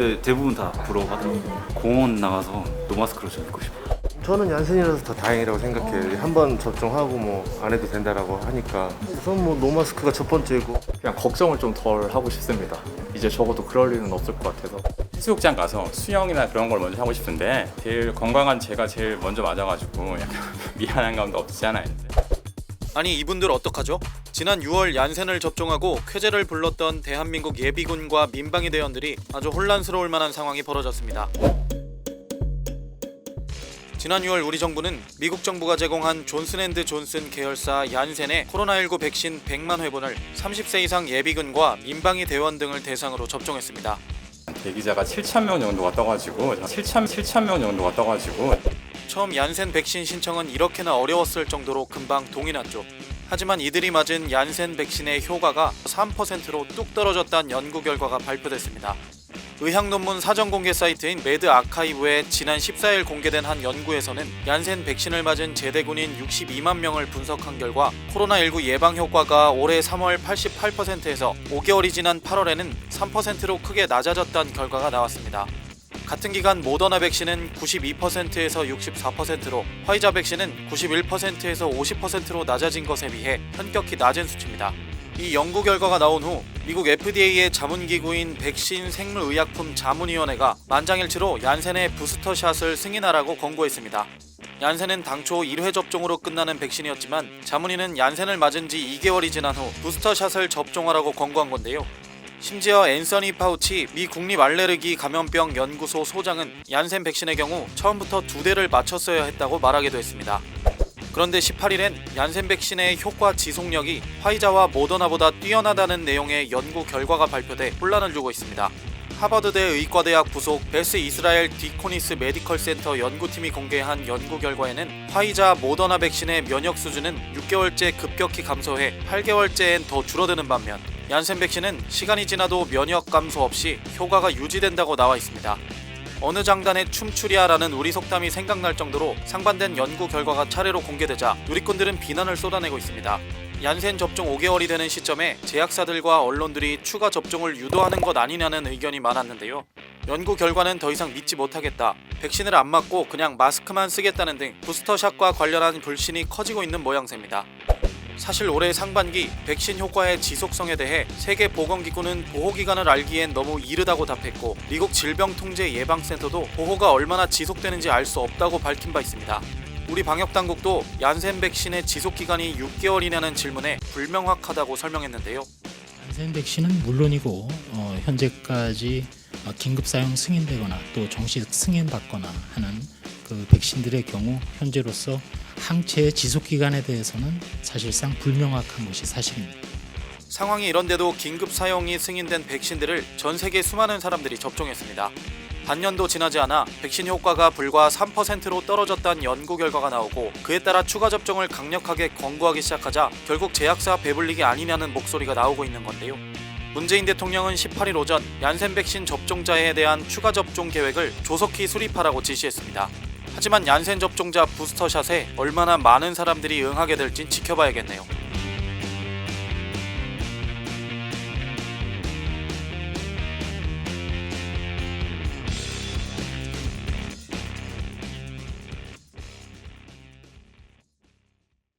근데 대부분 다 부러워 하더라고요. 공원 나가서 노마스크로 좀 입고 싶어요. 저는 얀센이라서 더 다행이라고 생각해요. 한 번 접종하고 뭐 안 해도 된다라고 하니까 우선 뭐 노마스크가 첫 번째고 그냥 걱정을 좀 덜 하고 싶습니다. 이제 적어도 그럴 일은 없을 것 같아서. 해수욕장 가서 수영이나 그런 걸 먼저 하고 싶은데 제일 건강한 제가 제일 먼저 맞아가지고 약간 미안한 감도 없지 않아요. 아니 이분들 어떡하죠? 지난 6월 얀센을 접종하고 쾌재를 불렀던 대한민국 예비군과 민방위 대원들이 아주 혼란스러울 만한 상황이 벌어졌습니다. 지난 6월 우리 정부는 미국 정부가 제공한 존슨앤드존슨 계열사 얀센의 코로나19 백신 100만 회분을 30세 이상 예비군과 민방위 대원 등을 대상으로 접종했습니다. 대기자가 7,000명 정도가 떠가지고 처음 얀센 백신 신청은 이렇게나 어려웠을 정도로 금방 동이 났죠. 하지만 이들이 맞은 얀센 백신의 효과가 3%로 뚝 떨어졌다는 연구 결과가 발표됐습니다. 의학 논문 사전 공개 사이트인 매드 아카이브에 지난 14일 공개된 한 연구에서는 얀센 백신을 맞은 제대군인 62만 명을 분석한 결과 코로나19 예방 효과가 올해 3월 88%에서 5개월이 지난 8월에는 3%로 크게 낮아졌다는 결과가 나왔습니다. 같은 기간 모더나 백신은 92%에서 64%로 화이자 백신은 91%에서 50%로 낮아진 것에 비해 현격히 낮은 수치입니다. 이 연구 결과가 나온 후 미국 FDA의 자문기구인 백신 생물의약품 자문위원회가 만장일치로 얀센의 부스터샷을 승인하라고 권고했습니다. 얀센은 당초 1회 접종으로 끝나는 백신이었지만 자문위는 얀센을 맞은 지 2개월이 지난 후 부스터샷을 접종하라고 권고한 건데요. 심지어 앤서니 파우치 미 국립알레르기 감염병 연구소 소장은 얀센 백신의 경우 처음부터 2대를 맞췄어야 했다고 말하기도 했습니다. 그런데 18일엔 얀센 백신의 효과 지속력이 화이자와 모더나보다 뛰어나다는 내용의 연구 결과가 발표돼 혼란을 주고 있습니다. 하버드대 의과대학 부속 베스 이스라엘 디코니스 메디컬 센터 연구팀이 공개한 연구 결과에는 화이자 모더나 백신의 면역 수준은 6개월째 급격히 감소해 8개월째엔 더 줄어드는 반면 얀센 백신은 시간이 지나도 면역 감소 없이 효과가 유지된다고 나와 있습니다. 어느 장단에 춤추랴라는 우리 속담이 생각날 정도로 상반된 연구 결과가 차례로 공개되자 누리꾼들은 비난을 쏟아내고 있습니다. 얀센 접종 5개월이 되는 시점에 제약사들과 언론들이 추가 접종을 유도하는 것 아니냐는 의견이 많았는데요. 연구 결과는 더 이상 믿지 못하겠다, 백신을 안 맞고 그냥 마스크만 쓰겠다는 등 부스터샷과 관련한 불신이 커지고 있는 모양새입니다. 사실 올해 상반기 백신 효과의 지속성에 대해 세계보건기구는 보호기간을 알기엔 너무 이르다고 답했고 미국 질병통제예방센터도 보호가 얼마나 지속되는지 알 수 없다고 밝힌 바 있습니다. 우리 방역당국도 얀센 백신의 지속기간이 6개월이냐는 질문에 불명확하다고 설명했는데요. 얀센 백신은 물론이고 현재까지 긴급 사용 승인되거나 또 정식 승인받거나 하는 그 백신들의 경우 현재로서 항체의 지속기간에 대해서는 사실상 불명확한 것이 사실입니다. 상황이 이런데도 긴급 사용이 승인된 백신들을 전 세계 수많은 사람들이 접종했습니다. 반년도 지나지 않아 백신 효과가 불과 3%로 떨어졌다는 연구 결과가 나오고 그에 따라 추가 접종을 강력하게 권고하기 시작하자 결국 제약사 배불리기 아니냐는 목소리가 나오고 있는 건데요. 문재인 대통령은 18일 오전 얀센 백신 접종자에 대한 추가 접종 계획을 조속히 수립하라고 지시했습니다. 하지만 얀센 접종자 부스터샷에 얼마나 많은 사람들이 응하게 될진 지켜봐야겠네요.